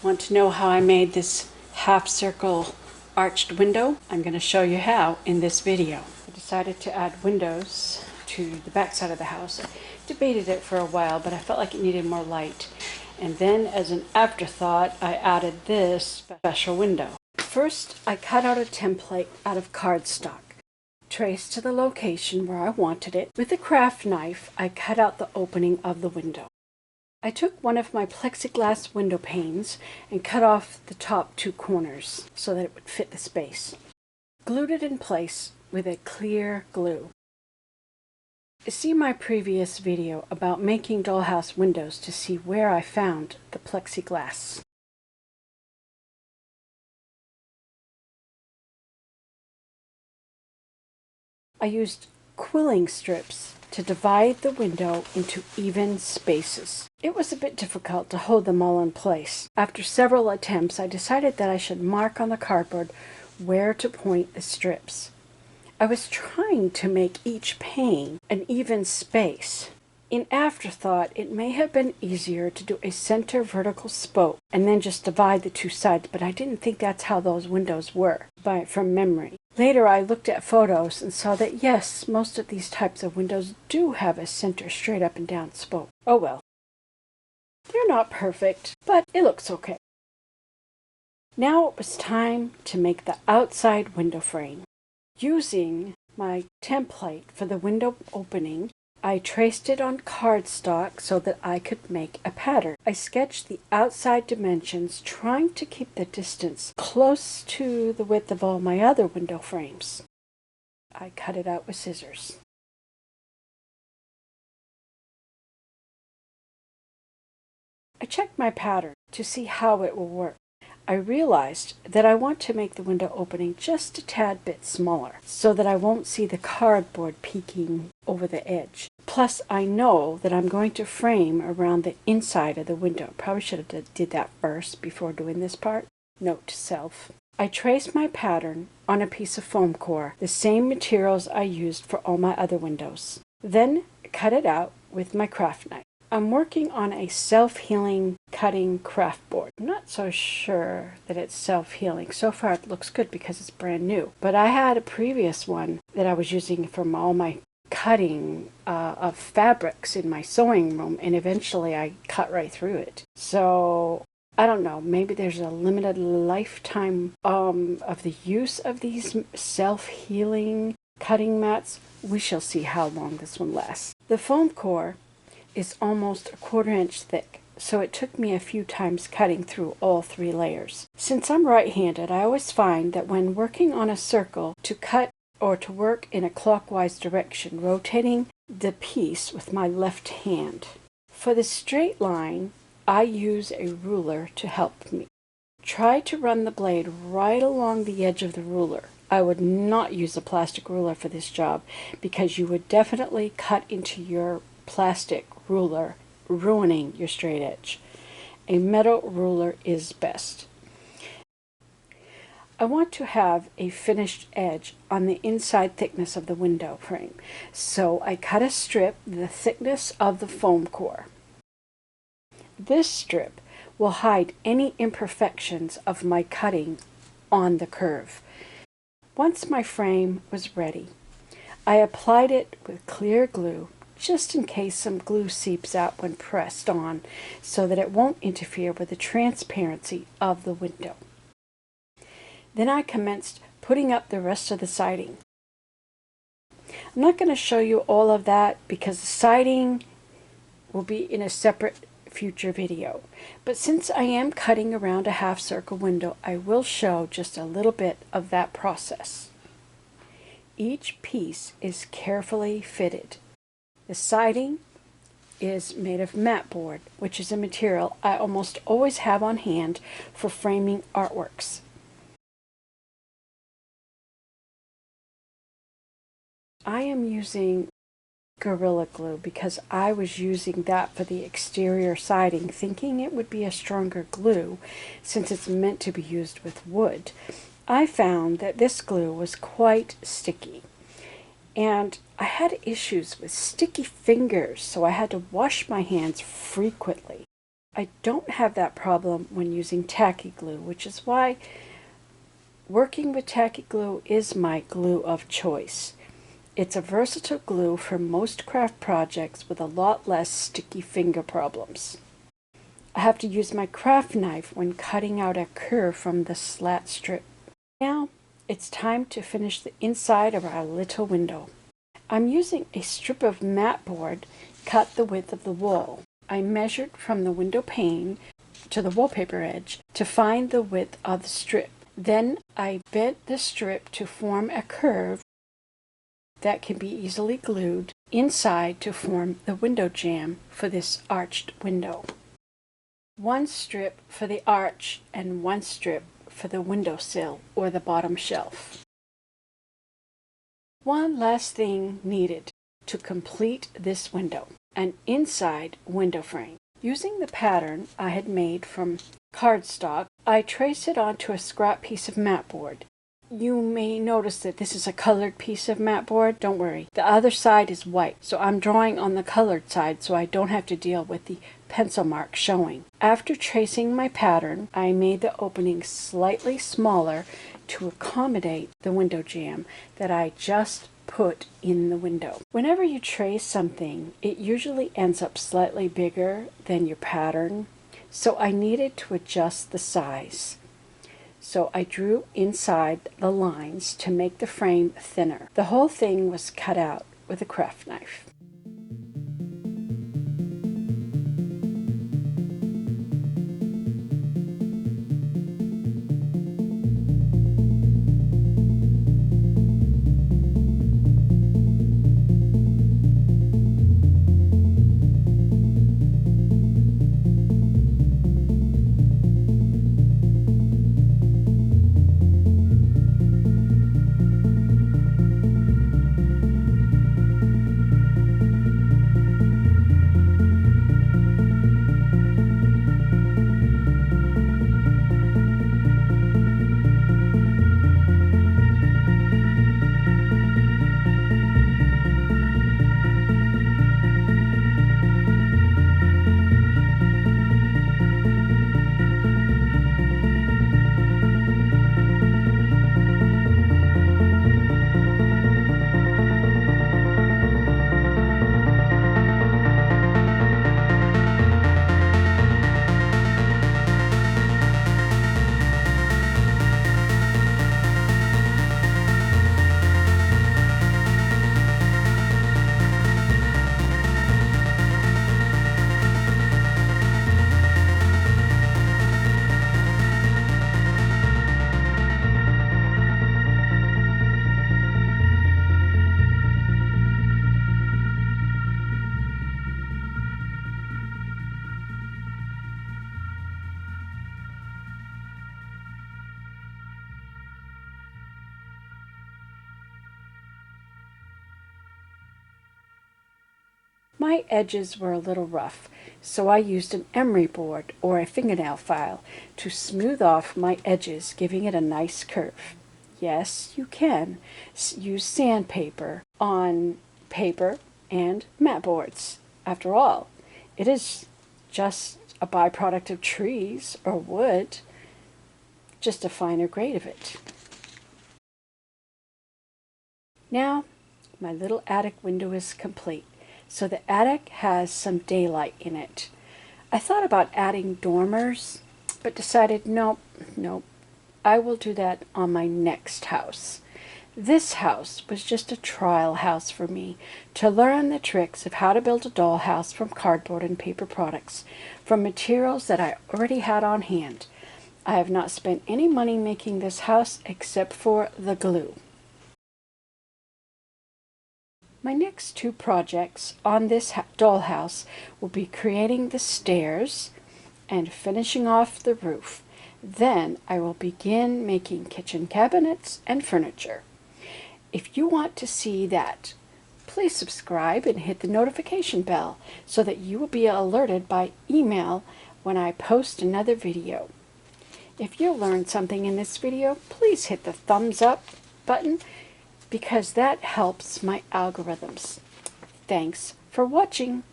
Want to know how I made this half circle arched window? I'm going to show you how in this video. I decided to add windows to the back side of the house. I debated it for a while, but I felt like it needed more light. And then as an afterthought, I added this special window. First, I cut out a template out of cardstock. Traced to the location where I wanted it. With a craft knife, I cut out the opening of the window. I took one of my plexiglass window panes and cut off the top two corners so that it would fit the space. Glued it in place with a clear glue. See my previous video about making dollhouse windows to see where I found the plexiglass. I used quilling strips to divide the window into even spaces. It was a bit difficult to hold them all in place. After several attempts, I decided that I should mark on the cardboard where to point the strips. I was trying to make each pane an even space. In afterthought, it may have been easier to do a center vertical spoke and then just divide the two sides, but I didn't think that's how those windows were from memory. Later, I looked at photos and saw that yes, most of these types of windows do have a center straight up and down spoke. Oh well. They're not perfect, but it looks okay. Now it was time to make the outside window frame. Using my template for the window opening, I traced it on cardstock so that I could make a pattern. I sketched the outside dimensions, trying to keep the distance close to the width of all my other window frames. I cut it out with scissors. I checked my pattern to see how it will work. I realized that I want to make the window opening just a tad bit smaller so that I won't see the cardboard peeking over the edge. Plus, I know that I'm going to frame around the inside of the window. Probably should have did that first before doing this part. Note to self. I traced my pattern on a piece of foam core, the same materials I used for all my other windows. Then cut it out with my craft knife. I'm working on a self-healing cutting craft board. I'm not so sure that it's self-healing. So far it looks good because it's brand new. But I had a previous one that I was using from all my cutting of fabrics in my sewing room, and eventually I cut right through it. So I don't know, maybe there's a limited lifetime of the use of these self-healing cutting mats. We shall see how long this one lasts. The foam core is almost a 1/4 inch thick, so it took me a few times cutting through all 3 layers. Since I'm right-handed, I always find that when working on a circle, to cut or to work in a clockwise direction, rotating the piece with my left hand. For the straight line, I use a ruler to help me. Try to run the blade right along the edge of the ruler. I would not use a plastic ruler for this job because you would definitely cut into your plastic ruler, ruining your straight edge. A metal ruler is best. I want to have a finished edge on the inside thickness of the window frame, so I cut a strip the thickness of the foam core. This strip will hide any imperfections of my cutting on the curve. Once my frame was ready, I applied it with clear glue just in case some glue seeps out when pressed on so that it won't interfere with the transparency of the window. Then I commenced putting up the rest of the siding. I'm not going to show you all of that because the siding will be in a separate future video. But since I am cutting around a half circle window, I will show just a little bit of that process. Each piece is carefully fitted. The siding is made of mat board, which is a material I almost always have on hand for framing artworks. I am using Gorilla Glue because I was using that for the exterior siding, thinking it would be a stronger glue since it's meant to be used with wood. I found that this glue was quite sticky. And I had issues with sticky fingers, so I had to wash my hands frequently. I don't have that problem when using tacky glue, which is why working with tacky glue is my glue of choice. It's a versatile glue for most craft projects with a lot less sticky finger problems. I have to use my craft knife when cutting out a curve from the slat strip. Now it's time to finish the inside of our little window. I'm using a strip of mat board cut the width of the wall. I measured from the window pane to the wallpaper edge to find the width of the strip. Then I bent the strip to form a curve that can be easily glued inside to form the window jamb for this arched window. One strip for the arch and one strip for the windowsill or the bottom shelf. One last thing needed to complete this window, an inside window frame. Using the pattern I had made from cardstock, I traced it onto a scrap piece of mat board. You may notice that this is a colored piece of mat board. Don't worry, the other side is white, so I'm drawing on the colored side so I don't have to deal with the pencil mark showing. After tracing my pattern, I made the opening slightly smaller to accommodate the window jamb that I just put in the window. Whenever you trace something, it usually ends up slightly bigger than your pattern, so I needed to adjust the size. So I drew inside the lines to make the frame thinner. The whole thing was cut out with a craft knife. My edges were a little rough, so I used an emery board or a fingernail file to smooth off my edges, giving it a nice curve. Yes, you can use sandpaper on paper and mat boards. After all, it is just a byproduct of trees or wood, just a finer grade of it. Now, my little attic window is complete. So the attic has some daylight in it. I thought about adding dormers, but decided nope, I will do that on my next house. This house was just a trial house for me to learn the tricks of how to build a dollhouse from cardboard and paper products from materials that I already had on hand. I have not spent any money making this house except for the glue. My next two projects on this dollhouse will be creating the stairs and finishing off the roof. Then I will begin making kitchen cabinets and furniture. If you want to see that, please subscribe and hit the notification bell so that you will be alerted by email when I post another video. If you learned something in this video, please hit the thumbs up button because that helps my algorithms. Thanks for watching.